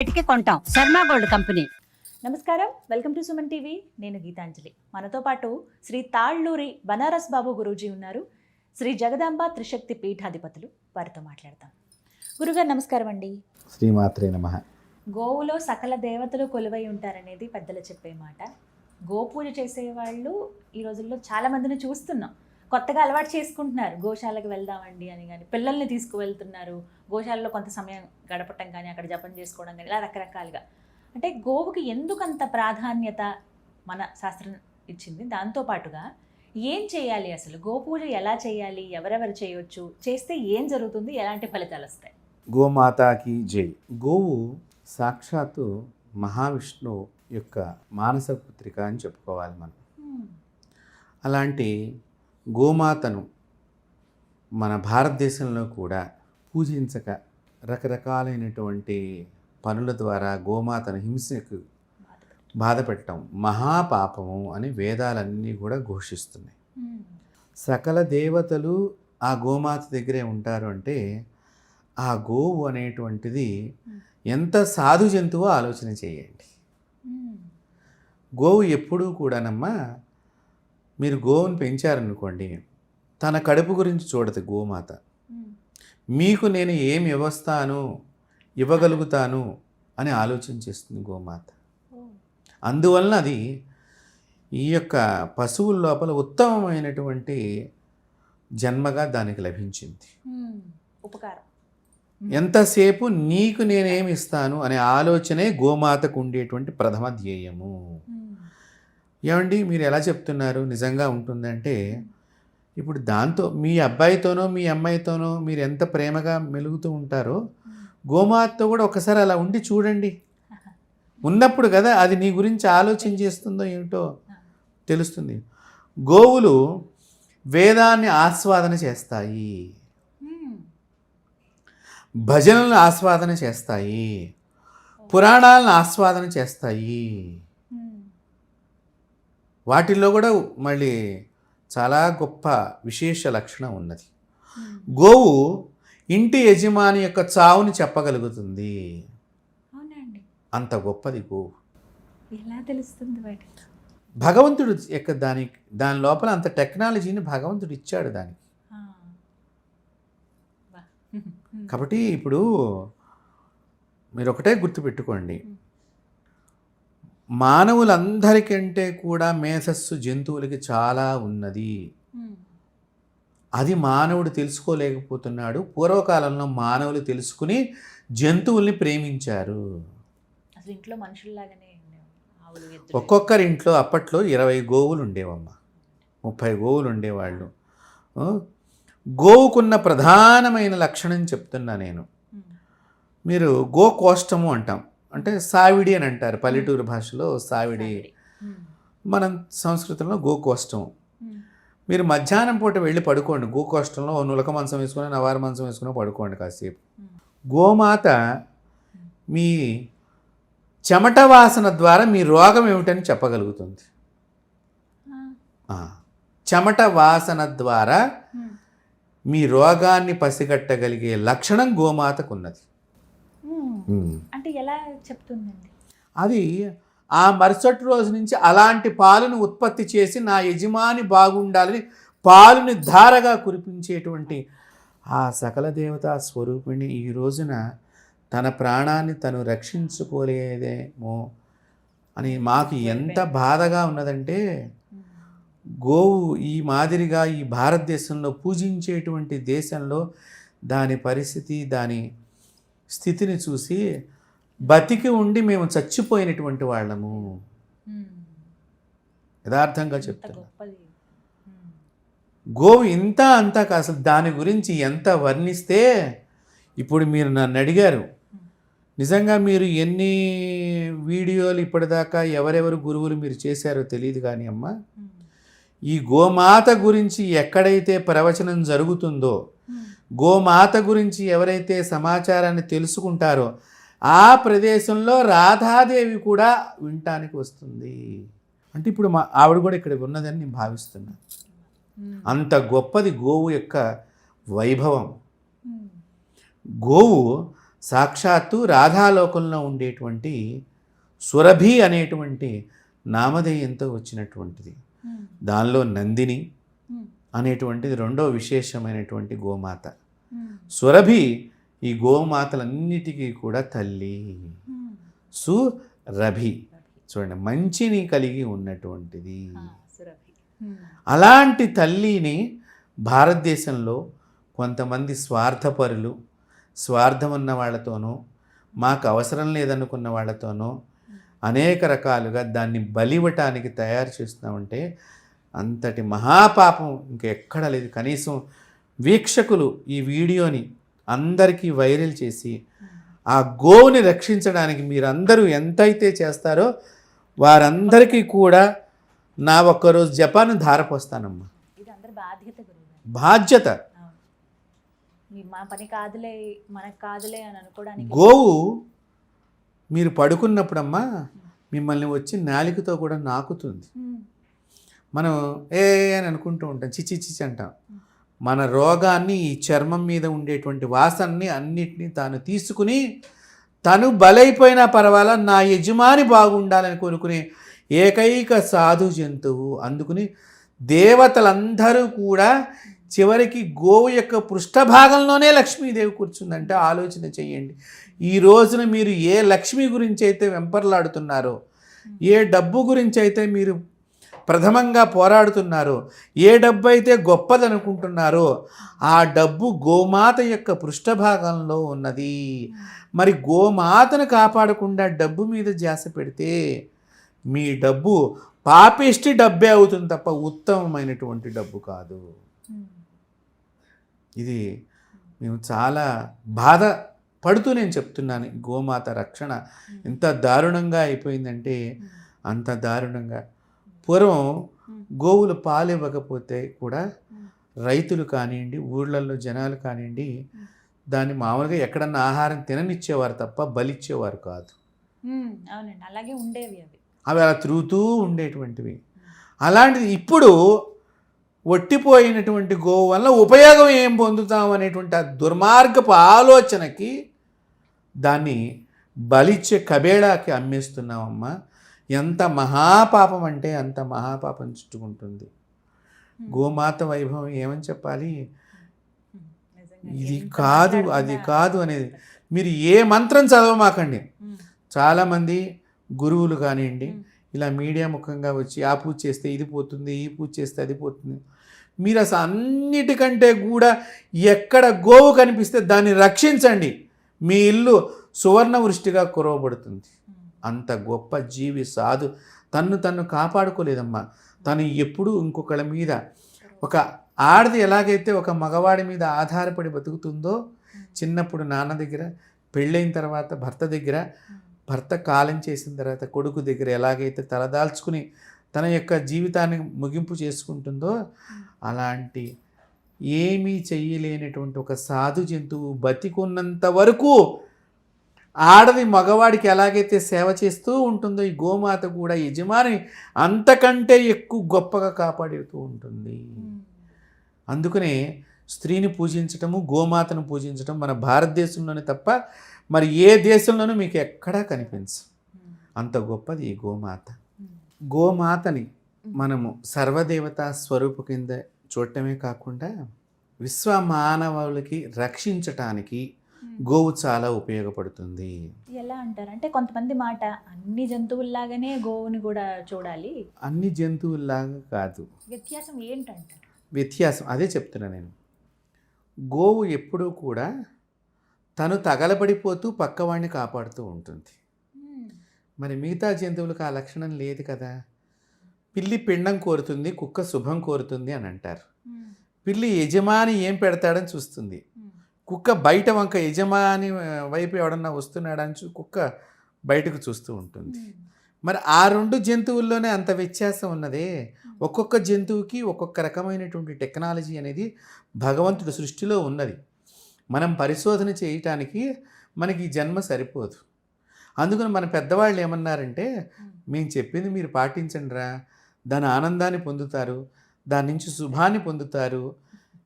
కి కొంటాం Sharma gold company. నమస్కారం, వెల్కమ్ టు సుమన్ టీవీ. నేను గీతాంజలి. మనతో పాటు శ్రీ తాళ్ళూరి బనారస్ బాబు గురూజీ ఉన్నారు. శ్రీ జగదాంబ త్రిశక్తి పీఠాధిపతులు. వారితో మాట్లాడతాం. గురుగారు నమస్కారం అండి. శ్రీమాత్రే నమః. గోవులో సకల దేవతలు కొలువై ఉంటారనేది పెద్దలు చెప్పే మాట. గోపూజ చేసేవాళ్ళు ఈ రోజుల్లో చాలా మందిని చూస్తున్నాం. కొత్తగా అలవాటు చేసుకుంటున్నారు, గోశాలకు వెళ్దామండి అని. కానీ పిల్లల్ని తీసుకువెళ్తున్నారు, గోశాలలో కొంత సమయం గడపటం కానీ, అక్కడ జపం చేసుకోవడం కానీ, ఇలా రకరకాలుగా. అంటే గోవుకి ఎందుకంత ప్రాధాన్యత మన శాస్త్రం ఇచ్చింది? దాంతోపాటుగా ఏం చేయాలి, అసలు గోపూజ ఎలా చేయాలి, ఎవరెవరు చేయొచ్చు, చేస్తే ఏం జరుగుతుంది, ఎలాంటి ఫలితాలు వస్తాయి? గోమాతాకి జై. గోవు సాక్షాత్తు మహావిష్ణు యొక్క మానస పుత్రిక అని చెప్పుకోవాలి మనం. అలాంటి గోమాతను మన భారతదేశంలో కూడా పూజించక రకరకాలైనటువంటి పనుల ద్వారా గోమాతను హింసకు బాధపెట్టడం మహాపాపము అని వేదాలన్నీ కూడా ఘోషిస్తున్నాయి. సకల దేవతలు ఆ గోమాత దగ్గరే ఉంటారు అంటే ఆ గోవు అనేటువంటిది ఎంత సాధు జంతువో ఆలోచన చేయండి. గోవు ఎప్పుడూ కూడానమ్మా, మీరు గోవును పెంచారనుకోండి, తన కడుపు గురించి చూడదు గోమాత. మీకు నేను ఏమి ఇవ్వగలుగుతాను అని ఆలోచన చేస్తుంది గోమాత. అందువలన అది ఈ యొక్క పశువుల లోపల ఉత్తమమైనటువంటి జన్మగా దానికి లభించింది. ఉపకారం. ఎంతసేపు నీకు నేనేమి ఇస్తాను అనే ఆలోచనే గోమాతకు ఉండేటువంటి ప్రథమ ధ్యేయము. ఏమండి మీరు ఎలా చెప్తున్నారు, నిజంగా ఉంటుందంటే, ఇప్పుడు దాంతో మీ అబ్బాయితోనో మీ అమ్మాయితోనో మీరు ఎంత ప్రేమగా మెలుగుతూ ఉంటారో గోమాతతో కూడా ఒకసారి అలా ఉండి చూడండి. ఉన్నప్పుడు కదా అది నీ గురించి ఆలోచన చేస్తుందో ఏమిటో తెలుస్తుంది. గోవులు వేదాన్ని ఆస్వాదన చేస్తాయి, భజనలను ఆస్వాదన చేస్తాయి, పురాణాలను ఆస్వాదన చేస్తాయి. వాటిల్లో కూడా మళ్ళీ చాలా గొప్ప విశేష లక్షణం ఉన్నది. గోవు ఇంటి యజమాని యొక్క చావుని చెప్పగలుగుతుంది. అంత గొప్పది గోవు. ఎలా తెలుస్తుంది బయట? భగవంతుడు యొక్క దాని లోపల అంత టెక్నాలజీని భగవంతుడు ఇచ్చాడు దానికి. కాబట్టి ఇప్పుడు మీరు ఒకటే గుర్తుపెట్టుకోండి, మానవులందరికంటే కూడా మేధస్సు జంతువులకి చాలా ఉన్నది. అది మానవుడు తెలుసుకోలేకపోతున్నాడు. పూర్వకాలంలో మానవులు తెలుసుకుని జంతువుల్ని ప్రేమించారు. అసలు ఇంట్లో మనుషుల్లాగానే ఒక్కొక్కరి ఇంట్లో అప్పట్లో 20 గోవులు ఉండేవమ్మా, 30 గోవులు ఉండేవాళ్ళు. గోవుకున్న ప్రధానమైన లక్షణం చెప్తున్నా నేను. మీరు గోకోష్టము అంటాం, అంటే సావిడి అని అంటారు పల్లెటూరు భాషలో. సావిడి మనం సంస్కృతంలో గోకోష్టం. మీరు మధ్యాహ్నం పూట వెళ్ళి పడుకోండి గోకోష్టంలో. నులక మంచం వేసుకుని నవారు మంచం వేసుకుని పడుకోండి కాసేపు. గోమాత మీ చెమట వాసన ద్వారా మీ రోగం ఏమిటని చెప్పగలుగుతుంది. చెమట వాసన ద్వారా మీ రోగాన్ని పసిగట్టగలిగే లక్షణం గోమాతకు ఉన్నది. అంటే ఎలా చెప్తుందండి? అది ఆ మరుసటి రోజు నుంచి అలాంటి పాలను ఉత్పత్తి చేసి నా యజమాని బాగుండాలని పాలుని ధారగా కురిపించేటువంటి ఆ సకల దేవతా స్వరూపిణి ఈ రోజున తన ప్రాణాన్ని తను రక్షించుకోలేదేమో అని మాకు ఎంత బాధగా ఉన్నదంటే, గోవు ఈ మాదిరిగా ఈ భారతదేశంలో పూజించేటువంటి దేశంలో దాని పరిస్థితి, దాని స్థితిని చూసి బతికి ఉండి మేము చచ్చిపోయినటువంటి వాళ్ళము. యథార్థంగా చెప్తున్నా. గోవు ఇంత అంతా అసలు దాని గురించి ఎంత వర్ణిస్తే, ఇప్పుడు మీరు నన్ను అడిగారు, నిజంగా మీరు ఎన్ని వీడియోలు ఇప్పటిదాకా ఎవరెవరు గురువులు మీరు చేశారో తెలియదు కానీ అమ్మ, ఈ గోమాత గురించి ఎక్కడైతే ప్రవచనం జరుగుతుందో, గోమాత గురించి ఎవరైతే సమాచారాన్ని తెలుసుకుంటారో ఆ ప్రదేశంలో రాధాదేవి కూడా వినటానికి వస్తుంది. అంటే ఇప్పుడు ఆవిడ కూడా ఇక్కడ ఉన్నదని నేను భావిస్తున్నాను. అంత గొప్పది గోవు యొక్క వైభవం. గోవు సాక్షాత్తు రాధాలోకంలో ఉండేటువంటి సురభి అనేటువంటి నామధేయంతో వచ్చినటువంటిది. దానిలో నందిని అనేటువంటిది రెండో విశేషమైనటువంటి గోమాత. సురభి ఈ గోమాతలన్నిటికీ కూడా తల్లి. సురభి చూడండి, మంచిని కలిగి ఉన్నటువంటిది. అలాంటి తల్లిని భారతదేశంలో కొంతమంది స్వార్థపరులు, స్వార్థం ఉన్న వాళ్ళతోనూ, మాకు అవసరం లేదనుకున్న వాళ్ళతోనూ అనేక రకాలుగా దాన్ని బలివ్వటానికి తయారు చేస్తున్నామంటే అంతటి మహాపాపం ఇంకెక్కడ లేదు. కనీసం వీక్షకులు ఈ వీడియోని అందరికీ వైరల్ చేసి ఆ గోవుని రక్షించడానికి మీరందరూ ఎంతైతే చేస్తారో వారందరికీ కూడా నా ఒక్కరోజు జపాను ధారపోస్తానమ్మా. ఇది అందరి బాధ్యత గురువు. బాధ్యత. మా పని కాదులే, మనకు కాదులే అని అనుకోవడానికి. గోవు మీరు పడుకున్నప్పుడమ్మా మిమ్మల్ని వచ్చి నాలికతో కూడా నాకుతుంది. మనం ఏ అని అనుకుంటూ ఉంటాం, చిచి చిచి అంటాం. మన రోగాన్ని, ఈ చర్మం మీద ఉండేటువంటి వాసనని అన్నిటినీ తాను తీసుకుని తను బలైపోయినా పర్వాలా నా యజమాని బాగుండాలని కోరుకునే ఏకైక సాధు జంతువు. అందుకుని దేవతలందరూ కూడా చివరికి గోవు యొక్క పృష్ఠభాగంలోనే లక్ష్మీదేవి కూర్చుందంటే ఆలోచన చెయ్యండి. ఈ రోజున మీరు ఏ లక్ష్మి గురించి అయితే వెంపర్లాడుతున్నారో, ఏ డబ్బు గురించి అయితే మీరు ప్రథమంగా పోరాడుతున్నారో, ఏ డబ్బు అయితే గొప్పదనుకుంటున్నారో ఆ డబ్బు గోమాత యొక్క పృష్ఠభాగంలో ఉన్నది. మరి గోమాతను కాపాడకుండా డబ్బు మీద ధ్యాస పెడితే మీ డబ్బు పాపిష్టి డబ్బే అవుతుంది తప్ప ఉత్తమమైనటువంటి డబ్బు కాదు. ఇది మేము చాలా బాధ పడుతూ నేను చెప్తున్నాను. గోమాత రక్షణ ఎంత దారుణంగా అయిపోయిందంటే అంత దారుణంగా. పూర్వం గోవులు పాలు ఇవ్వకపోతే కూడా రైతులు కానివ్వండి, ఊళ్ళల్లో జనాలు కానివ్వండి, దాన్ని మామూలుగా ఎక్కడన్నా ఆహారం తిననిచ్చేవారు తప్ప బలిచ్చేవారు కాదు. అవునండి, అలాగే ఉండేవి అవి. అవి అలా తిరుగుతూ ఉండేటువంటివి. అలాంటిది ఇప్పుడు ఒట్టిపోయినటువంటి గోవు వల్ల ఉపయోగం ఏం పొందుతాం అనేటువంటి ఆ దుర్మార్గపు ఆలోచనకి దాన్ని బలిచ్చే కబేళాకి అమ్మేస్తున్నామమ్మా. ఎంత మహాపాపం అంటే అంత మహాపాపం చుట్టుకుంటుంది. గోమాత వైభవం ఏమని చెప్పాలి? ఇది కాదు, అది కాదు అనేది. మీరు ఏ మంత్రం చదవమాకండి. చాలామంది గురువులు కానివ్వండి ఇలా మీడియా ముఖంగా వచ్చి ఆ పూజ చేస్తే ఇది పోతుంది, ఈ పూజ చేస్తే అది పోతుంది. మీరు అసలు అన్నిటికంటే కూడా ఎక్కడ గోవు కనిపిస్తే దాన్ని రక్షించండి. మీ ఇల్లు సువర్ణ వృష్టిగా కురవబడుతుంది. అంత గొప్ప జీవి సాధు తన్ను కాపాడుకోలేదమ్మా. తను ఎప్పుడూ ఇంకొకళ్ళ మీద, ఒక ఆడది ఎలాగైతే ఒక మగవాడి మీద ఆధారపడి బతుకుతుందో, చిన్నప్పుడు నాన్న దగ్గర, పెళ్ళైన తర్వాత భర్త దగ్గర, భర్త కాలం చేసిన తర్వాత కొడుకు దగ్గర ఎలాగైతే తలదాల్చుకుని తన యొక్క జీవితాన్ని ముగింపు చేసుకుంటుందో, అలాంటి ఏమీ చెయ్యలేనటువంటి ఒక సాధు జంతువు బతికున్నంత వరకు ఆడది మగవాడికి ఎలాగైతే సేవ చేస్తూ ఉంటుందో ఈ గోమాత కూడా యజమాని అంతకంటే ఎక్కువ గొప్పగా కాపాడుతూ ఉంటుంది. అందుకనే స్త్రీని పూజించటము, గోమాతను పూజించటం మన భారతదేశంలోనే తప్ప మరి ఏ దేశంలోనూ మీకు ఎక్కడా కనిపించదు. అంత గొప్పది ఈ గోమాత. గోమాతని మనము సర్వదేవతా స్వరూపు కింద చూడటమే కాకుండా విశ్వ మానవులకి రక్షించటానికి గోవు చాలా ఉపయోగపడుతుంది. ఎలా అంటారంటే కొంతమంది మాట అన్ని జంతువుల్లాగానే గోవుని కూడా చూడాలి. అన్ని జంతువుల్లాగా కాదు. వ్యత్యాసం ఏంటంటారు? వ్యత్యాసం అదే చెప్తున్నా నేను. గోవు ఎప్పుడూ కూడా తను తగలబడిపోతూ పక్కవాడిని కాపాడుతూ ఉంటుంది. మరి మిగతా జంతువులకు ఆ లక్షణం లేదు కదా. పిల్లి పిండం కోరుతుంది, కుక్క శుభం కోరుతుంది అని అంటారు. పిల్లి యజమాని ఏం పెడతాడని చూస్తుంది, కుక్క బయట వంక యజమాని వైపు ఎవడన్నా వస్తున్నాడని కుక్క బయటకు చూస్తూ ఉంటుంది. మరి ఆ రెండు జంతువుల్లోనే అంత వ్యత్యాసం ఉన్నదే. ఒక్కొక్క జంతువుకి ఒక్కొక్క రకమైనటువంటి టెక్నాలజీ అనేది భగవంతుడి సృష్టిలో ఉన్నది. మనం పరిశోధన చేయటానికి మనకి ఈ జన్మ సరిపోదు. అందుకని మన పెద్దవాళ్ళు ఏమన్నారంటే, మేము చెప్పింది మీరు పాటించండి రా, దాని ఆనందాన్ని పొందుతారు, దాని నుంచి శుభాన్ని పొందుతారు.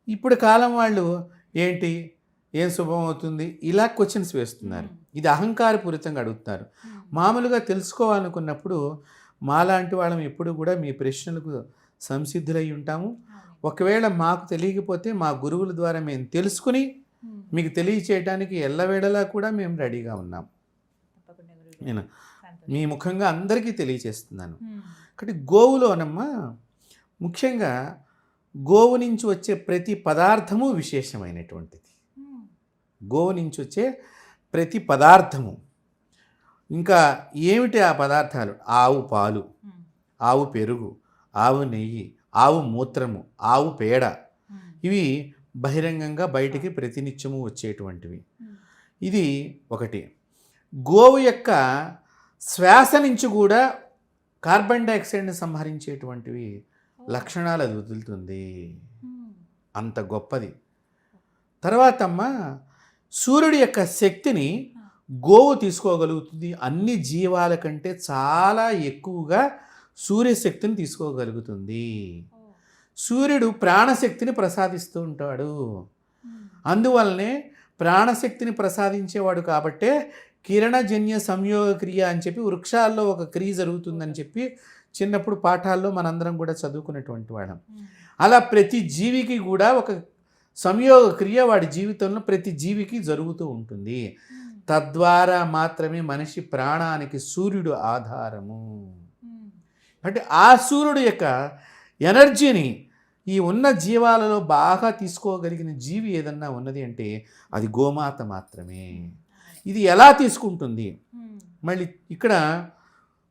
ఇప్పుడు కాలం వాళ్ళు ఏంటి, ఏం శుభం అవుతుంది, ఇలా క్వశ్చన్స్ వేస్తున్నారు. ఇది అహంకారపూరితంగా అడుగుతున్నారు. మామూలుగా తెలుసుకోవాలనుకున్నప్పుడు మాలాంటి వాళ్ళం ఎప్పుడు కూడా మీ ప్రశ్నలకు సంసిద్ధులై ఉంటాము. ఒకవేళ మాకు తెలియకపోతే మా గురువుల ద్వారా మేము తెలుసుకుని మీకు తెలియచేయడానికి ఎల్లవేళలా కూడా మేము రెడీగా ఉన్నాం. నేను మీ ముఖంగా అందరికీ తెలియచేస్తున్నాను. కాబట్టి గోవులోనమ్మా ముఖ్యంగా గోవు నుంచి వచ్చే ప్రతి పదార్థము విశేషమైనటువంటిది. గోవు నుంచి వచ్చే ప్రతి పదార్థము. ఇంకా ఏమిటి ఆ పదార్థాలు? ఆవు పాలు, ఆవు పెరుగు, ఆవు నెయ్యి, ఆవు మూత్రము, ఆవు పేడ, ఇవి బహిరంగంగా బయటికి ప్రతినిత్యము వచ్చేటువంటివి. ఇది ఒకటి. గోవు యొక్క శ్వాస నుంచి కూడా కార్బన్ డైఆక్సైడ్ని సంహరించేటువంటివి లక్షణాలు అది వదులుతుంది. అంత గొప్పది. తర్వాత అమ్మ సూర్యుడి యొక్క శక్తిని గోవు తీసుకోగలుగుతుంది. అన్ని జీవాల కంటే చాలా ఎక్కువగా సూర్యశక్తిని తీసుకోగలుగుతుంది. సూర్యుడు ప్రాణశక్తిని ప్రసాదిస్తూ ఉంటాడు. అందువల్లనే ప్రాణశక్తిని ప్రసాదించేవాడు కాబట్టే కిరణజన్య సంయోగ క్రియ అని చెప్పి వృక్షాల్లో ఒక క్రియ జరుగుతుందని చెప్పి చిన్నప్పుడు పాఠాల్లో మనందరం కూడా చదువుకునేటువంటి వాళ్ళం. అలా ప్రతి జీవికి కూడా ఒక సంయోగ క్రియ వాడి జీవితంలో ప్రతి జీవికి జరుగుతూ ఉంటుంది. తద్వారా మాత్రమే మనిషి ప్రాణానికి సూర్యుడు ఆధారము. అంటే ఆ సూర్యుడు యొక్క ఎనర్జీని ఈ ఉన్న జీవాలలో బాగా తీసుకోగలిగిన జీవి ఏదన్నా ఉన్నది అంటే అది గోమాత మాత్రమే. ఇది ఎలా తీసుకుంటుంది? మళ్ళీ ఇక్కడ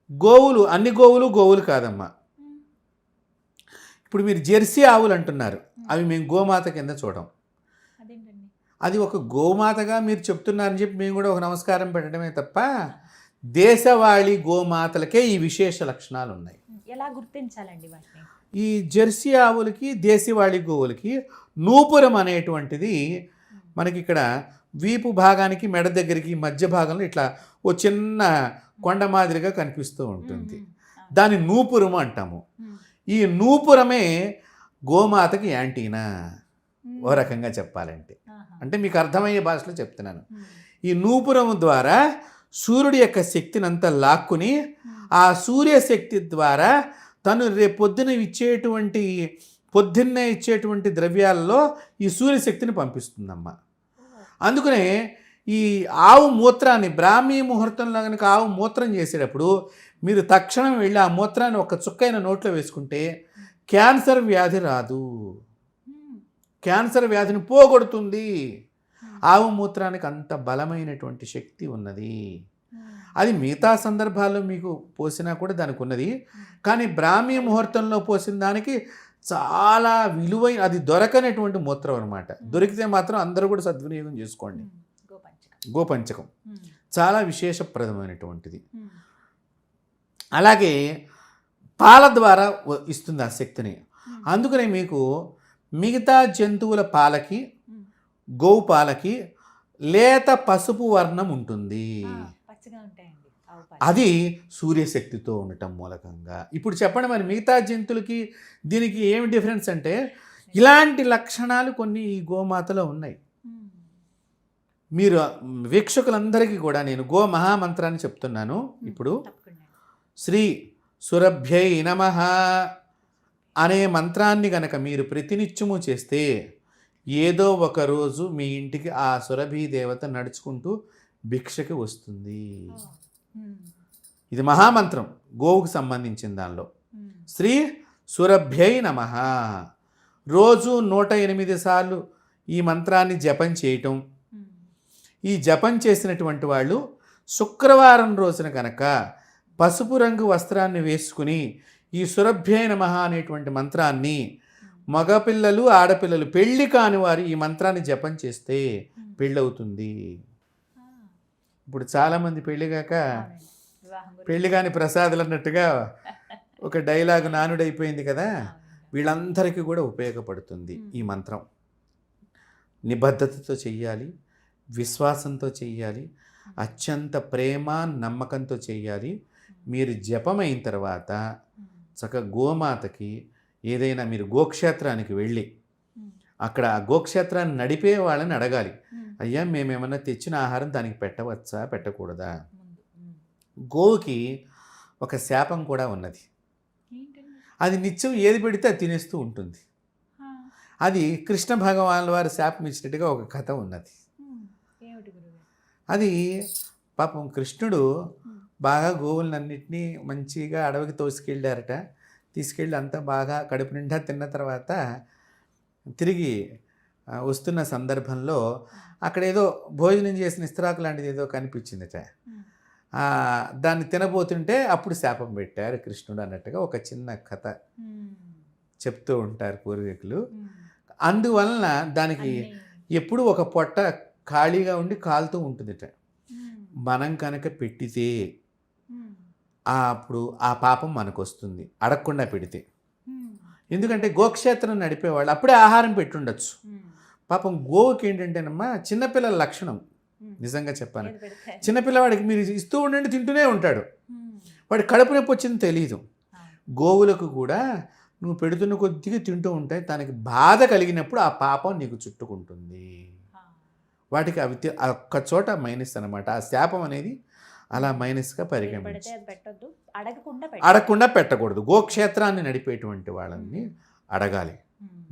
గోవులు, అన్ని గోవులు కాదమ్మా. ఇప్పుడు మీరు జెర్సీ ఆవులు అంటున్నారు, అవి మేము గోమాత కింద చూడం. అది ఒక గోమాతగా మీరు చెప్తున్నారని చెప్పి మేము కూడా ఒక నమస్కారం పెట్టడమే తప్ప దేశవాళీ గోమాతలకే ఈ విశేష లక్షణాలు ఉన్నాయి. ఎలా గుర్తించాలండి వాటిని? ఈ జెర్సీ ఆవులకి దేశవాళీ గోవులకి నూపురం అనేటువంటిది మనకి ఇక్కడ వీపు భాగానికి మెడ దగ్గరికి మధ్య భాగంలో ఇట్లా ఓ చిన్న కొండ మాదిరిగా కనిపిస్తూ ఉంటుంది. దాన్ని నూపురం అంటాము. ఈ నూపురమే గోమాతకి యాంటీనా ఓ రకంగా చెప్పాలంటే. అంటే మీకు అర్థమయ్యే భాషలో చెప్తున్నాను. ఈ నూపురం ద్వారా సూర్యుడి యొక్క శక్తిని అంతా లాక్కుని ఆ సూర్యశక్తి ద్వారా తను రేపు పొద్దున్నే ఇచ్చేటువంటి ద్రవ్యాలలో ఈ సూర్యశక్తిని పంపిస్తుందమ్మా. అందుకనే ఈ ఆవు మూత్రాన్ని బ్రాహ్మీ ముహూర్తంలో కనుక ఆవు మూత్రం చేసేటప్పుడు మీరు తక్షణం వెళ్ళి ఆ మూత్రాన్ని ఒక చుక్కైన నోట్లో వేసుకుంటే క్యాన్సర్ వ్యాధి రాదు. క్యాన్సర్ వ్యాధిని పోగొడుతుంది. ఆవు మూత్రానికి అంత బలమైనటువంటి శక్తి ఉన్నది. అది మిగతా సందర్భాల్లో మీకు పోసినా కూడా దానికి ఉన్నది. కానీ బ్రాహ్మీ ముహూర్తంలో పోసిన దానికి చాలా విలువైన, అది దొరకనటువంటి మూత్రం అనమాట. దొరికితే మాత్రం అందరూ కూడా సద్వినియోగం చేసుకోండి. గోపంచకం చాలా విశేషప్రదమైనటువంటిది. అలాగే పాల ద్వారా ఇస్తుంది ఆ శక్తిని. అందుకనే మీకు మిగతా జంతువుల పాలకి గోవు పాలకి లేత పసుపు వర్ణం ఉంటుంది. అది సూర్యశక్తితో ఉండటం మూలకంగా. ఇప్పుడు చెప్పండి మరి మిగతా జంతువులకి దీనికి ఏమి డిఫరెన్స్ అంటే ఇలాంటి లక్షణాలు కొన్ని ఈ గోమాతలో ఉన్నాయి. మీరు వీక్షకులందరికీ కూడా నేను గో మహామంత్రాన్ని చెప్తున్నాను. ఇప్పుడు శ్రీ సురభ్యై నమః అనే మంత్రాన్ని గనక మీరు ప్రతినిత్యము చేస్తే ఏదో ఒక రోజు మీ ఇంటికి ఆ సురభి దేవత నడుచుకుంటూ భిక్షకి వస్తుంది. ఇది మహామంత్రం గోవుకు సంబంధించిన దానిలో. శ్రీ సురభ్యై నమః రోజు 108 సార్లు ఈ మంత్రాన్ని జపం చేయటం. ఈ జపం చేసినటువంటి వాళ్ళు శుక్రవారం రోజున కనుక పసుపు రంగు వస్త్రాన్ని వేసుకుని ఈ సురభ్యై నమః అనేటువంటి మంత్రాన్ని మగపిల్లలు ఆడపిల్లలు పెళ్ళి కాని వారు ఈ మంత్రాన్ని జపం చేస్తే పెళ్ళవుతుంది. ఇప్పుడు చాలామంది పెళ్ళిగాక పెళ్ళి కాని ప్రసాదులు అన్నట్టుగా ఒక డైలాగ్ నానుడైపోయింది కదా. వీళ్ళందరికీ కూడా ఉపయోగపడుతుంది ఈ మంత్రం. నిబద్ధతతో చెయ్యాలి, విశ్వాసంతో చెయ్యాలి, అత్యంత ప్రేమ నమ్మకంతో చెయ్యాలి. మీరు జపమైన తర్వాత చక్కగా గోమాతకి ఏదైనా మీరు గోక్షేత్రానికి వెళ్ళి అక్కడ ఆ గోక్షేత్రాన్ని నడిపే వాళ్ళని అడగాలి. అయ్యా మేమేమన్నా తెచ్చిన ఆహారం దానికి పెట్టవచ్చా పెట్టకూడదా? ముందు. గోవుకి ఒక శాపం కూడా ఉన్నది. ఏంటండి? అది నిత్యం ఏది పెడితే అది తినేస్తూ ఉంటుంది. ఆ, అది కృష్ణ భగవానుల వారి శాపం ఇచ్చినట్టుగా ఒక కథ ఉన్నది. ఏమిటి గురుగారు? అది పాపం కృష్ణుడు బాగా గోవులన్నింటినీ మంచిగా అడవికి తోసుకెళ్ళారట. తీసుకెళ్ళి అంతా బాగా కడుపు నిండా తిన్న తర్వాత తిరిగి వస్తున్న సందర్భంలో అక్కడ ఏదో భోజనం చేసిన ఇస్తరాకు లాంటిది ఏదో కనిపించిందట. దాన్ని తినబోతుంటే అప్పుడు శాపం పెట్టారు కృష్ణుడు అన్నట్టుగా ఒక చిన్న కథ చెప్తూ ఉంటారు పూర్వీకులు. అందువలన దానికి ఎప్పుడు ఒక పొట్ట ఖాళీగా ఉండి కాలుతూ ఉంటుందిట. మనం కనుక పెట్టితే అప్పుడు ఆ పాపం మనకు వస్తుంది అడగకుండా పెడితే. ఎందుకంటే గోక్షేత్రం నడిపేవాళ్ళు అప్పుడే ఆహారం పెట్టుండొచ్చు. పాపం గోవుకి ఏంటంటేనమ్మా చిన్నపిల్లల లక్షణం. నిజంగా చెప్పాను, చిన్నపిల్లవాడికి మీరు ఇస్తూ ఉండండి తింటూనే ఉంటాడు. వాడి కడుపు నొప్పి వచ్చింది తెలియదు. గోవులకు కూడా నువ్వు పెడుతున్న కొద్దిగా తింటూ ఉంటాయి, తనకి బాధ కలిగినప్పుడు ఆ పాపం నీకు చుట్టుకుంటుంది. వాటికి అవి ఒక్క చోట మైనస్ అనమాట. ఆ శాపం అనేది అలా మైనస్గా పరిగణించి అడగకుండా పెట్టకూడదు. గోక్షేత్రాన్ని నడిపేటువంటి వాళ్ళని అడగాలి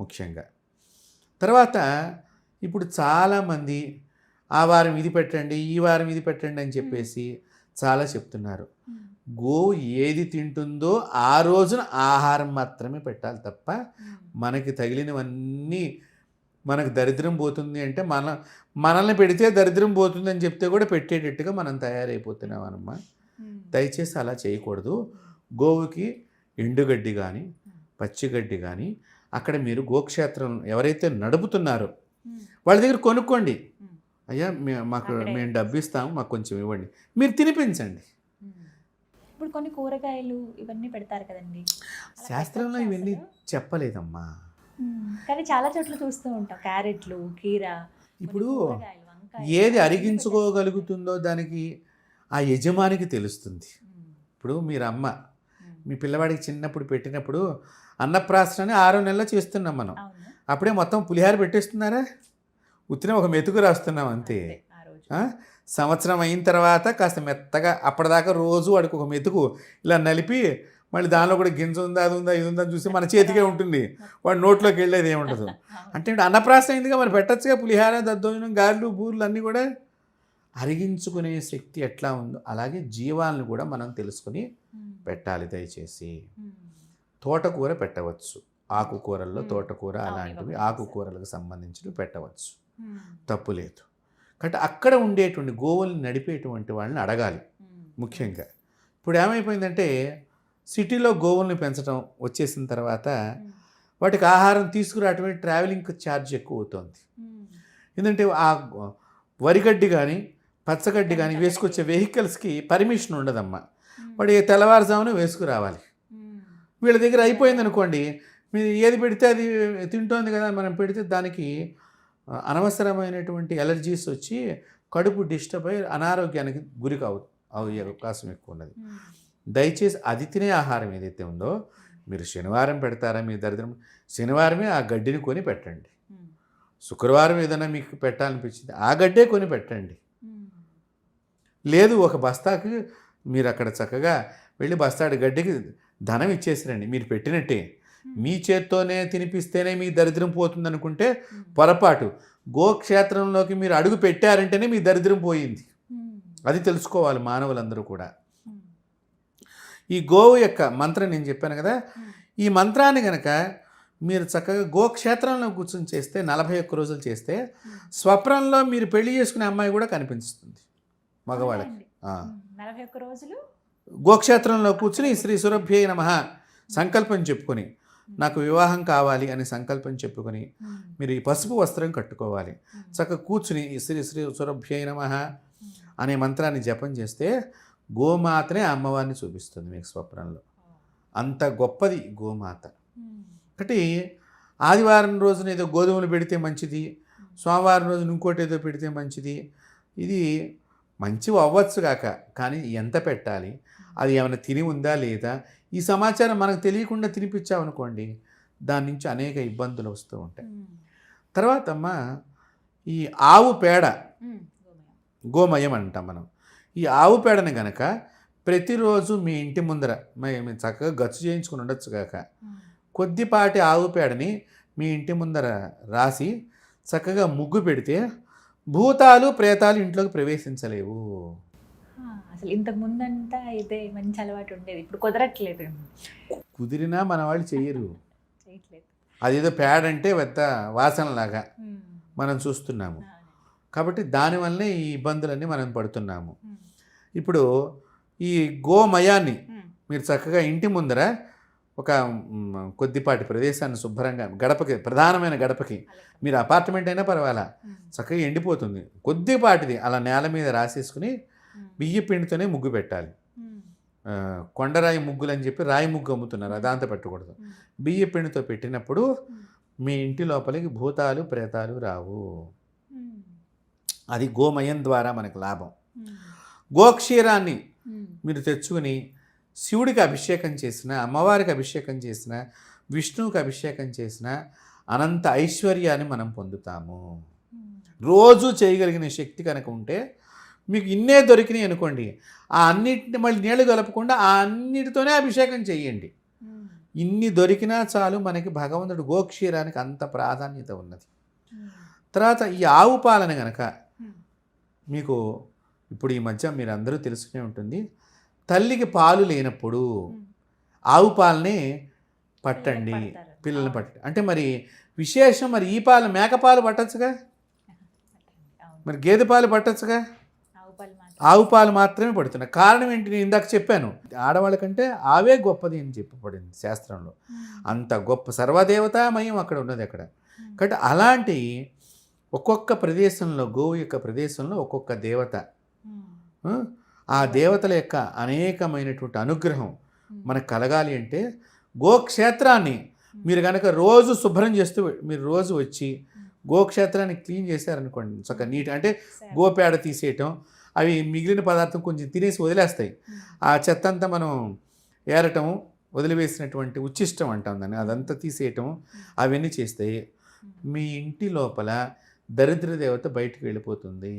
ముఖ్యంగా. తర్వాత ఇప్పుడు చాలామంది ఆ వారం ఇది పెట్టండి, ఈ వారం ఇది పెట్టండి అని చెప్పేసి చాలా చెప్తున్నారు. గోవు ఏది తింటుందో ఆ రోజున ఆహారం మాత్రమే పెట్టాలి తప్ప మనకి తగిలినవన్నీ మనకు దరిద్రం పోతుంది అంటే మనల్ని పెడితే దరిద్రం పోతుంది అని చెప్తే కూడా పెట్టేటట్టుగా మనం తయారైపోతున్నాం అన్నమా. దయచేసి అలా చేయకూడదు. గోవుకి ఎండుగడ్డి కానీ పచ్చిగడ్డి కానీ అక్కడ మీరు గోక్షేత్రం ఎవరైతే నడుపుతున్నారో వాళ్ళ దగ్గర కొనుక్కోండి. అయ్యా మేము డబ్బు ఇస్తాము, మాకు కొంచెం ఇవ్వండి, మీరు తినిపించండి. ఇప్పుడు కొన్ని కూరగాయలు ఇవన్నీ పెడతారు కదండి, శాస్త్రంలో ఇవన్నీ చెప్పలేదమ్మా. కానీ చాలా చోట్ల చూస్తూ ఉంటాం క్యారెట్లు, కీరా. ఇప్పుడు ఏది అరిగించుకోగలుగుతుందో దానికి ఆ యజమానికి తెలుస్తుంది. ఇప్పుడు మీరు అమ్మ మీ పిల్లవాడికి చిన్నప్పుడు పెట్టినప్పుడు అన్నప్రాసనని 6వ నెలలో చేస్తున్నాం మనం. అప్పుడే మొత్తం పులిహార పెట్టేస్తున్నారా? ఉత్తిన ఒక మెతుకు రాస్తున్నాం అంతే. సంవత్సరం అయిన తర్వాత కాస్త మెత్తగా అప్పటిదాకా రోజు వాడికి ఒక మెతుకు ఇలా నలిపి మళ్ళీ దానిలో కూడా గింజ ఉందా అది ఉందా ఇది ఉందా అని చూసి మన చేతికే ఉంటుంది, వాడి నోట్లోకి వెళ్ళేది ఏముండదు. అంటే అన్నప్రాసన అయిందిగా మరి పెట్టచ్చుగా పులిహార, దద్దోజనం, గారెలు, బూర్లు అన్నీ కూడా. అరిగించుకునే శక్తి ఎట్లా ఉందో అలాగే జీవాలను కూడా మనం తెలుసుకుని పెట్టాలి దయచేసి. తోటకూర పెట్టవచ్చు, ఆకుకూరల్లో తోటకూర అలాంటివి ఆకుకూరలకు సంబంధించినవి పెట్టవచ్చు, తప్పు లేదు. కాబట్టి అక్కడ ఉండేటువంటి గోవుల్ని నడిపేటువంటి వాళ్ళని అడగాలి ముఖ్యంగా. ఇప్పుడు ఏమైపోయిందంటే సిటీలో గోవుల్ని పెంచడం వచ్చేసిన తర్వాత వాటికి ఆహారం తీసుకురావటమే ట్రావెలింగ్ ఛార్జ్ ఎక్కువ అవుతుంది. ఎందుకంటే ఆ వరిగడ్డి కానీ పచ్చగడ్డి కానీ వేసుకొచ్చే వెహికల్స్కి పర్మిషన్ ఉండదమ్మా. వాడు తెల్లవారుజామున వేసుకురావాలి. వీళ్ళ దగ్గర అయిపోయింది అనుకోండి, మీరు ఏది పెడితే అది తింటోంది కదా మనం పెడితే దానికి అనవసరమైనటువంటి ఎలర్జీస్ వచ్చి కడుపు డిస్టర్బ్ అయ్యి అనారోగ్యానికి గురి అయ్యే అవకాశం ఎక్కువ ఉన్నది. దయచేసి అది తినే ఆహారం ఏదైతే ఉందో మీరు శనివారం పెడతారా మీ దరిద్రం, శనివారమే ఆ గడ్డిని కొని పెట్టండి. శుక్రవారం ఏదైనా మీకు పెట్టాలనిపించింది ఆ గడ్డే కొని పెట్టండి. లేదు ఒక బస్తాకి మీరు అక్కడ చక్కగా వెళ్ళి బస్తాడు గడ్డికి ధనం ఇచ్చేసిరండి, మీరు పెట్టినట్టే. మీ చేత్తోనే తినిపిస్తేనే మీ దరిద్రం పోతుంది అనుకుంటే పొరపాటు. గోక్షేత్రంలోకి మీరు అడుగు పెట్టారంటేనే మీ దరిద్రం పోయింది. అది తెలుసుకోవాలి మానవులందరూ కూడా. ఈ గోవు యొక్క మంత్రం నేను చెప్పాను కదా, ఈ మంత్రాన్ని కనుక మీరు చక్కగా గోక్షేత్రంలో కూర్చొని చేస్తే 41 రోజులు చేస్తే స్వప్నంలో మీరు పెళ్లి చేసుకునే అమ్మాయి కూడా కనిపిస్తుంది మగవాళ్ళకి. 41 రోజులు గోక్షేత్రంలో కూర్చుని శ్రీ సురభ్యై నమః సంకల్పం చెప్పుకొని నాకు వివాహం కావాలి అని సంకల్పం చెప్పుకొని మీరు ఈ పసుపు వస్త్రం కట్టుకోవాలి. చక్కగా కూర్చుని శ్రీ శ్రీ సురభ్యై నమః అనే మంత్రాన్ని జపం చేస్తే గోమాతనే అమ్మవారిని చూపిస్తుంది మీకు స్వప్నంలో. అంత గొప్పది గోమాత. ఒకటి ఆదివారం రోజున ఏదో గోధుమలు పెడితే మంచిది, సోమవారం రోజున ఇంకోటి ఏదో పెడితే మంచిది. ఇది మంచివి అవ్వచ్చు కాక, కానీ ఎంత పెట్టాలి, అది ఏమైనా తిని ఉందా లేదా, ఈ సమాచారం మనకు తెలియకుండా తినిపించామనుకోండి దాని నుంచి అనేక ఇబ్బందులు వస్తూ ఉంటాయి. తర్వాత అమ్మ ఈ ఆవు పేడ గోమయం అంటాం మనం. ఈ ఆవు పేడని గనక ప్రతిరోజు మీ ఇంటి ముందర మేము చక్కగా గచ్చు చేయించుకుని ఉండొచ్చు కాక కొద్దిపాటి ఆవు పేడని మీ ఇంటి ముందర రాసి చక్కగా ముగ్గు పెడితే భూతాలు ప్రేతాలు ఇంట్లోకి ప్రవేశించలేవు. అసలు ఇంతకు ముందంతా ఇదే మంచి అలవాటు ఉండేది, ఇప్పుడు కుదరట్లేదు. కుదిరినా మన వాళ్ళు చెయ్యరు. చేయట్లేదు. అదేదో పేడ అంటే పెద్ద వాసనలాగా మనం చూస్తున్నాము. కాబట్టి దానివల్లనే ఈ ఇబ్బందులన్నీ మనం పడుతున్నాము. ఇప్పుడు ఈ గోమయాన్ని మీరు చక్కగా ఇంటి ముందర ఒక కొద్దిపాటి ప్రదేశాన్ని శుభ్రంగా గడపకి, ప్రధానమైన గడపకి, మీరు అపార్ట్మెంట్ అయినా పర్వాలా, చక్కగా ఎండిపోతుంది, కొద్దిపాటిది అలా నేల మీద రాసేసుకుని బియ్య పిండితోనే ముగ్గు పెట్టాలి. కొండరాయి ముగ్గులు అని చెప్పి రాయి ముగ్గు అమ్ముతున్నారు, అదాంత పెట్టకూడదు. బియ్య పిండితో పెట్టినప్పుడు మీ ఇంటి లోపలికి భూతాలు ప్రేతాలు రావు. అది గోమయం ద్వారా మనకు లాభం. గోక్షీరాన్ని మీరు తెచ్చుకుని శివుడికి అభిషేకం చేసిన, అమ్మవారికి అభిషేకం చేసిన, విష్ణువుకి అభిషేకం చేసిన అనంత ఐశ్వర్యాన్ని మనం పొందుతాము. రోజు చేయగలిగిన శక్తి కనుక ఉంటే మీకు ఇన్నే దొరికినాయి అనుకోండి, ఆ అన్నిటిని మళ్ళీ నీళ్ళు కలపకుండా ఆ అన్నిటితోనే అభిషేకం చేయండి. ఇన్ని దొరికినా చాలు మనకి భగవంతుడు గోక్షీరానికి అంత ప్రాధాన్యత ఉన్నది. తర్వాత ఈ ఆవు పాలన గనక మీకు ఇప్పుడు ఈ మధ్య మీరు అందరూ తెలుసుకునే ఉంటుంది, తల్లికి పాలు లేనప్పుడు ఆవు పాలనే పట్టండి, పిల్లల్ని పట్టండి అంటే మరి విశేషం. మరి ఈ పాలు మేకపాలు పట్టచ్చుగా, మరి గేదె పాలు పట్టచ్చుగా, ఆవు పాలు మాత్రమే పడుతున్నాయి. కారణం ఏంటి? నేను ఇందాక చెప్పాను, ఆడవాళ్ళకంటే ఆవే గొప్పది అని చెప్పబడింది శాస్త్రంలో. అంత గొప్ప సర్వదేవతామయం అక్కడ ఉన్నది అక్కడ. కాబట్టి అలాంటి ఒక్కొక్క ప్రదేశంలో, గోవు యొక్క ప్రదేశంలో ఒక్కొక్క దేవత, ఆ దేవతల యొక్క అనేకమైనటువంటి అనుగ్రహం మనకు కలగాలి అంటే గోక్షేత్రాన్ని మీరు కనుక రోజు శుభ్రం చేస్తూ మీరు రోజు వచ్చి గోక్షేత్రాన్ని క్లీన్ చేశారనుకోండి, చక్కగా నీట్ అంటే గోపేడ తీసేయటం, అవి మిగిలిన పదార్థం కొంచెం తినేసి వదిలేస్తాయి, ఆ చెత్త అంతా మనం ఏరటం, వదిలివేసినటువంటి ఉచ్చిష్టం అంటాం దాన్ని, అదంతా తీసేయటం, అవన్నీ చేస్తాయి. మీ ఇంటి లోపల దరిద్ర దేవత బయటికి వెళ్ళిపోతుంది.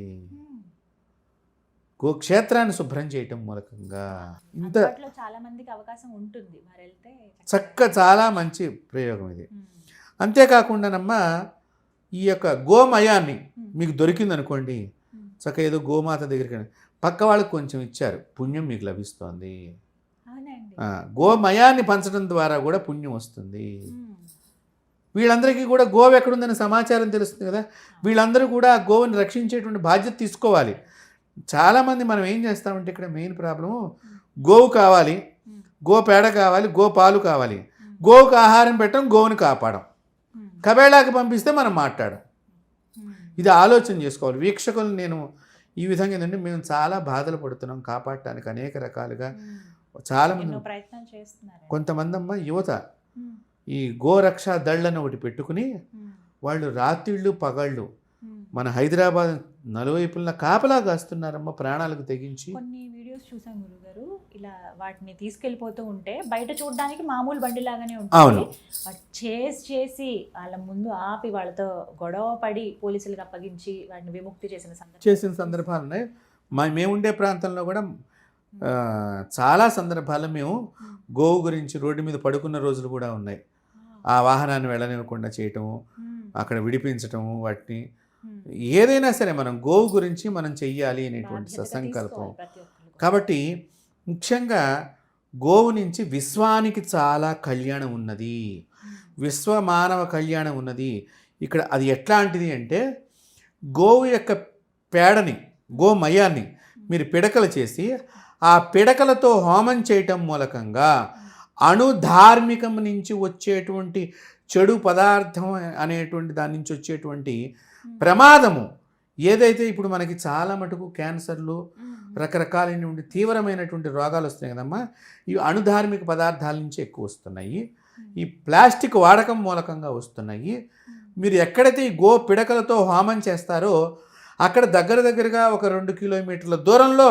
గోక్షేత్రాన్ని శుభ్రం చేయటం మూలకంగా ఇంత చాలా మందికి అవకాశం ఉంటుంది, మరి వెళ్తే చాలా మంచి ప్రయోగం ఇది. అంతేకాకుండానమ్మా ఈ యొక్క గోమయాన్ని మీకు దొరికిందనుకోండి, చక్కగా ఏదో గోమాత దగ్గరికి పక్క వాళ్ళకి కొంచెం ఇచ్చారు, పుణ్యం మీకు లభిస్తుంది. గోమయాన్ని పంచడం ద్వారా కూడా పుణ్యం వస్తుంది. వీళ్ళందరికీ కూడా గోవు ఎక్కడుందని సమాచారం తెలుస్తుంది కదా, వీళ్ళందరూ కూడా గోవుని రక్షించేటువంటి బాధ్యత తీసుకోవాలి. చాలామంది మనం ఏం చేస్తామంటే ఇక్కడ మెయిన్ ప్రాబ్లము, గోవు కావాలి, గో పేడ కావాలి, గో పాలు కావాలి, గోవుకు ఆహారం పెట్టడం, గోవుని కాపాడం, కబేళాకి పంపిస్తే మనం మాట్లాడం. ఇది ఆలోచన చేసుకోవాలి. వీక్షకులు నేను ఈ విధంగా ఏంటంటే మేము చాలా బాధలు పడుతున్నాం కాపాడటానికి అనేక రకాలుగా. చాలామంది ప్రయత్నం చేస్తున్నారు. కొంతమంది అమ్మ యువత ఈ గోరక్షా దళ్ళని ఒకటి పెట్టుకుని వాళ్ళు రాత్రిళ్ళు పగళ్ళు మన హైదరాబాద్ నలువైపులా కాపలా కాస్తున్నారమ్మ, ప్రాణాలకు తెగించి. కొన్ని వీడియోస్ చూసాం గురుగారు, ఇలా వాటిని తీసుకెళ్ళిపోతూ ఉంటే బయట చూడడానికి మామూలు బండి లాగానే ఉంటుంది, చేసి వాళ్ళ ముందు ఆపి వాళ్ళతో గొడవ పడి పోలీసులకు అప్పగించి వాటిని విముక్తి చేసిన సందర్భాలు ఉన్నాయి. మేము ఉండే ప్రాంతంలో కూడా చాలా సందర్భాల్లో మేము గోవు గురించి రోడ్డు మీద పడుకున్న రోజులు కూడా ఉన్నాయి. ఆ వాహనాన్ని వెళ్ళనివ్వకుండా చేయటము, అక్కడ విడిపించటము, వాటిని ఏదైనా సరే మనం గోవు గురించి మనం చెయ్యాలి అనేటువంటి ససంకల్పం. కాబట్టి ముఖ్యంగా గోవు నుంచి విశ్వానికి చాలా కళ్యాణం ఉన్నది, విశ్వ మానవ కళ్యాణం ఉన్నది. ఇక్కడ అది ఎట్లాంటిది అంటే గోవు యొక్క పేడని, గోమయాన్ని మీరు పిడకలు చేసి ఆ పిడకలతో హోమం చేయటం మూలకంగా అణుధార్మికం నుంచి వచ్చేటువంటి చెడు పదార్థం అనేటువంటి దాని నుంచి వచ్చేటువంటి ప్రమాదము ఏదైతే ఇప్పుడు మనకి చాలా మటుకు క్యాన్సర్లు, రకరకాలైనటువంటి తీవ్రమైనటువంటి రోగాలు వస్తున్నాయి కదమ్మా, ఈ అణుధార్మిక పదార్థాల నుంచి ఎక్కువ వస్తున్నాయి, ఈ ప్లాస్టిక్ వాడకం మూలకంగా వస్తున్నాయి. మీరు ఎక్కడైతే ఈ గో పిడకలతో హోమం చేస్తారో అక్కడ దగ్గరగా ఒక 2 కిలోమీటర్ల దూరంలో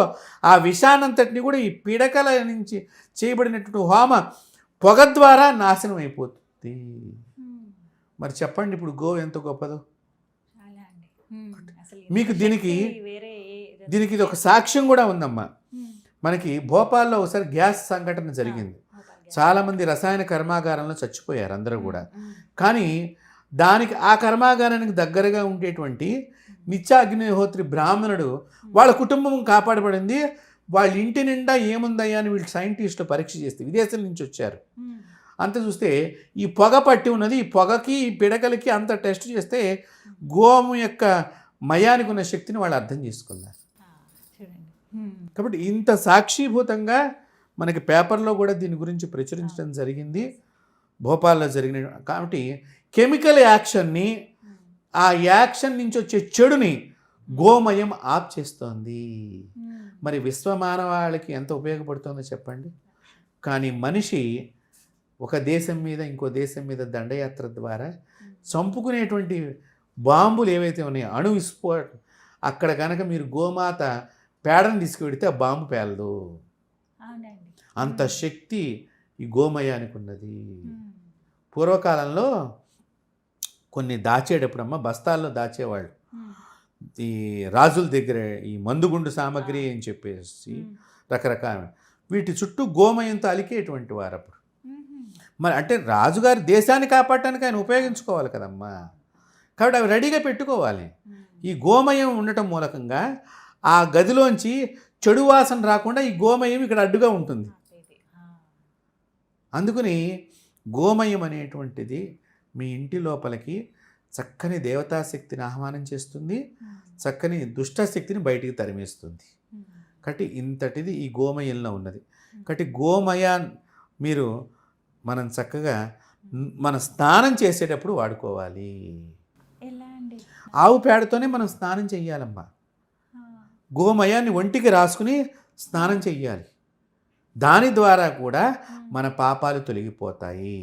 ఆ విషానంతటిని కూడా ఈ పిడకల నుంచి చేయబడినటువంటి హోమ పొగ ద్వారా నాశనం అయిపోతుంది. మరి చెప్పండి ఇప్పుడు గోవు ఎంత గొప్పదో. అసలు మీకు ఇంత దీనికి శక్తి వేరే దీనికి ఇది ఒక సాక్ష్యం కూడా ఉందమ్మా. ఉమ్, మనకి భోపాల్లో ఒకసారి గ్యాస్ సంఘటన జరిగింది. భోపాల్ చాలామంది రసాయన కర్మాగారంలో చచ్చిపోయారు అందరూ కూడా. ఉమ్, కానీ దానికి ఆ కర్మాగారానికి దగ్గరగా ఉండేటువంటి నిత్యాగ్నిహోత్రి బ్రాహ్మణుడు వాళ్ళ కుటుంబం కాపాడబడింది. వాళ్ళ ఇంటి నిండా ఏముందయ్యా అని వీళ్ళు సైంటిస్టులు పరీక్ష చేస్తే విదేశం నుంచి వచ్చారు. ఉమ్, అంత చూస్తే ఈ పొగ పట్టి ఉన్నది. ఈ పొగకి ఈ పిడకలకి అంత టెస్ట్ చేస్తే గోము యొక్క మయానికి ఉన్న శక్తిని వాళ్ళు అర్థం చేసుకున్నారు. ఆ, చూడండి. ఉమ్, కాబట్టి ఇంత సాక్షిభూతంగా మనకి పేపర్లో కూడా దీని గురించి ప్రచురించడం జరిగింది, భోపాల్లో జరిగిన. కాబట్టి కెమికల్ యాక్షన్ని, ఉమ్, ఆ యాక్షన్ నుంచి వచ్చే చెడుని గోమయం ఆప్ చేస్తోంది. ఉమ్, మరి విశ్వమానవాళికి ఎంత ఉపయోగపడుతుందో చెప్పండి. కానీ మనిషి ఒక దేశం మీద ఇంకో దేశం మీద దండయాత్ర ద్వారా చంపుకునేటువంటి బాంబులు ఏవైతే ఉన్నాయో, అణు విస్ఫోటం, అక్కడ కనుక మీరు గోమాత పేడను తీసుకువెడితే ఆ బాంబు పేలదు. అవునండి. అంత శక్తి ఈ గోమయానికి ఉన్నది. ఉమ్, పూర్వకాలంలో కొన్ని దాచేటప్పుడమ్మ బస్తాల్లో దాచేవాళ్ళు. ఉమ్, ఈ రాజుల దగ్గర ఈ మందుగుండు సామాగ్రి అని చెప్పేసి ఉమ్, రకరకాల వీటి చుట్టూ గోమయంతో అలికేటువంటి వారు అప్పుడు. ఉమ్, మరి అంటే రాజుగారి దేశాన్ని కాపాడటానికి ఆయన ఉపయోగించుకోవాలి కదమ్మా. కాబట్టి అవి రెడీగా పెట్టుకోవాలి. ఉమ్, ఈ గోమయం ఉండటం మూలకంగా ఆ గదిలోంచి చెడు వాసన రాకుండా ఈ గోమయం ఇక్కడ అడ్డుగా ఉంటుంది. ఇది, ఆ, అందుకని గోమయం అనేటువంటిది మీ ఇంటి లోపలికి చక్కని దేవతాశక్తిని ఆహ్వానం చేస్తుంది, ఉమ్, చక్కని దుష్టశక్తిని బయటికి తరిమేస్తుంది. ఉమ్, కాబట్టి ఇంతటిది ఈ గోమయంలో ఉన్నది. కాబట్టి గోమయా మీరు మనం చక్కగా మన స్నానం చేసేటప్పుడు వాడుకోవాలి. ఎలా అండి? ఆవు పేడతోనే మనం స్నానం చెయ్యాలమ్మా. ఆ, గోమయాన్ని ఒంటికి రాసుకుని స్నానం చెయ్యాలి. దాని ద్వారా కూడా మన పాపాలు తొలగిపోతాయి.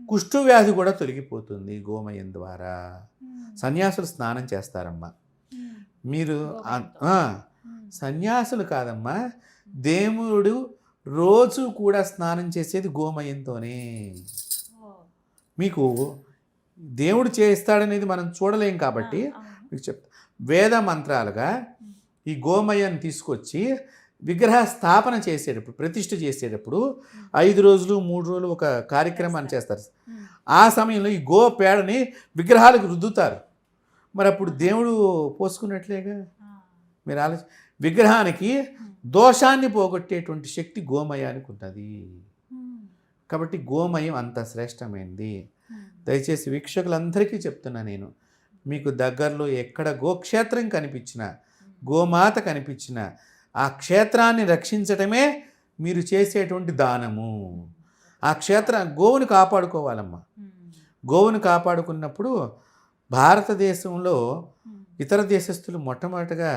కుష్టు వ్యాధి కూడా తొలగిపోతుంది గోమయం ద్వారా. ఉమ్, సన్యాసులు స్నానం చేస్తారమ్మా. ఉమ్, మీరు గోమయంతో. ఉమ్, సన్యాసులు కాదమ్మా, దేవుడు రోజు కూడా స్నానం చేసేది గోమయంతోనే. ఓ, మీకు దేవుడు చేస్తాడనేది మనం చూడలేం కాబట్టి ఆ, అవును. మీకు చెప్తా. వేద మంత్రాలుగా ఈ గోమయాన్ని తీసుకొచ్చి విగ్రహ స్థాపన చేసేటప్పుడు, ప్రతిష్ఠ చేసేటప్పుడు 5 రోజులు 3 రోజులు ఒక కార్యక్రమాన్ని చేస్తారు. ఉమ్, ఆ సమయంలో ఈ గో పేడని విగ్రహాలకు రుద్దుతారు. మరి అప్పుడు దేవుడు పోసుకున్నట్లేగా. ఆ, మీరు విగ్రహానికి దోషాన్ని పోగొట్టేటువంటి శక్తి గోమయానికి ఉన్నది. ఉమ్, కాబట్టి గోమయం అంత శ్రేష్టమైనది. ఉమ్, దయచేసి వీక్షకులందరికీ చెప్తున్నా నేను, మీకు దగ్గరలో ఎక్కడ గోక్షేత్రం కనిపించినా, గోమాత కనిపించినా, ఆ క్షేత్రాన్ని రక్షించటమే మీరు చేసేటువంటి దానము. ఆ గోవుని కాపాడుకోవాలమ్మా. ఉమ్, గోవుని కాపాడుకున్నప్పుడు భారతదేశంలో ఉమ్, ఇతర దేశస్తులు మొట్టమొదటిగా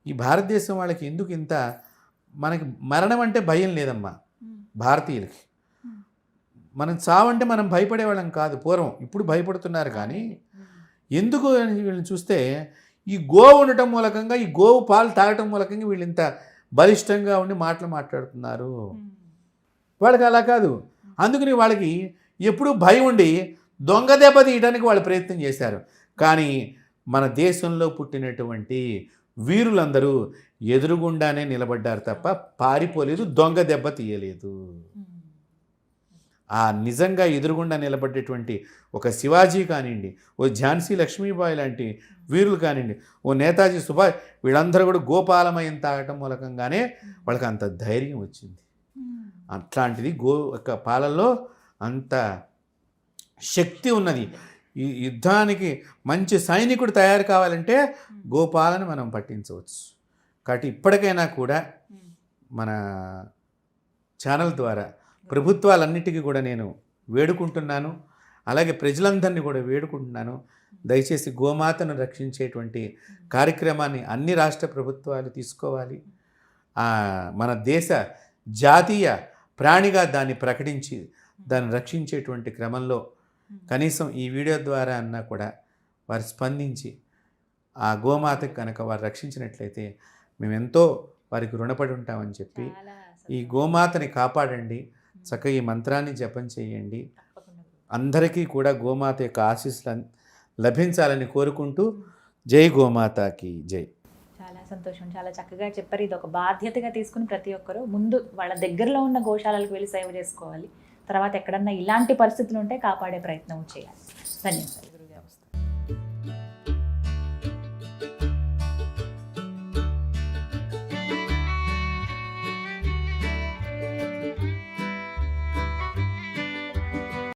ఈ భారతదేశం వాళ్ళకి ఎందుకు ఇంత, మనకి మరణం అంటే భయం లేదమ్మా ఉమ్, భారతీయులకి. ఉమ్, మనం చావంటే మనం భయపడేవాళ్ళం కాదు పూర్వం, ఇప్పుడు భయపడుతున్నారు. కానీ ఉమ్, ఎందుకు అని వీళ్ళని చూస్తే ఈ గోవు ఉండటం మూలకంగా, ఈ గోవు పాలు తాగటం మూలకంగా వీళ్ళు ఇంత బలిష్టంగా ఉండి మాటలు మాట్లాడుతున్నారు. ఉమ్, వాళ్ళకి అలా కాదు. అందుకని వాళ్ళకి ఎప్పుడూ భయం ఉండి దొంగ దెబ్బ తీయడానికి వాళ్ళు ప్రయత్నం చేశారు. కానీ మన దేశంలో పుట్టినటువంటి వీరులందరూ ఎదురుగుండానే నిలబడ్డారు తప్ప పారిపోలేదు, దొంగ దెబ్బ తీయలేదు. ఉమ్, ఆ నిజంగా ఎదురుగుండా నిలబడ్డేటువంటి ఒక శివాజీ కానివ్వండి, ఓ ఝాన్సీ లక్ష్మీబాయి లాంటి వీరులు కానివ్వండి, ఓ నేతాజీ సుభాష్, వీళ్ళందరూ కూడా గోపాలమయం తాగటం మూలకంగానే వాళ్ళకి అంత ధైర్యం వచ్చింది. ఉమ్, అట్లాంటిది గో యొక్క పాలల్లో అంత శక్తి ఉన్నది. ఈ యుద్ధానికి మంచి సైనికుడు తయారు కావాలంటే గోపాలను మనం పట్టించవచ్చు. కాబట్టి ఇప్పటికైనా కూడా ఉమ్, మన ఛానల్ ద్వారా ప్రభుత్వాలన్నిటికీ కూడా నేను వేడుకుంటున్నాను, అలాగే ప్రజలందరినీ కూడా వేడుకుంటున్నాను. దయచేసి గోమాతను రక్షించేటువంటి కార్యక్రమాన్ని అన్ని రాష్ట్ర ప్రభుత్వాలు తీసుకోవాలి. మన దేశ జాతీయ ప్రాణిగా దాన్ని ప్రకటించి దాన్ని రక్షించేటువంటి క్రమంలో కనీసం ఈ వీడియో ద్వారా అన్నా కూడా వారు స్పందించి ఆ గోమాతకు కనుక వారు రక్షించినట్లయితే మేము ఎంతో వారికి రుణపడి ఉంటామని చెప్పి, చాలా ఈ గోమాతని కాపాడండి, చక్కగా ఈ మంత్రాన్ని జపం చేయండి. తప్పకుండా. అందరికీ కూడా గోమాత యొక్క ఆశీస్సులు లభించాలని కోరుకుంటూ జై గోమాతాకి జై. చాలా సంతోషం, చాలా చక్కగా చెప్పారు. ఇది ఒక బాధ్యతగా తీసుకుని ప్రతి ఒక్కరూ ముందు వాళ్ళ దగ్గరలో ఉన్న గోశాలలకు వెళ్ళి సేవ చేసుకోవాలి. తర్వాత ఎక్కడన్నా ఇలాంటి పరిస్థితులు ఉంటే కాపాడే ప్రయత్నం చేయాలి. ధన్యవాదాలు.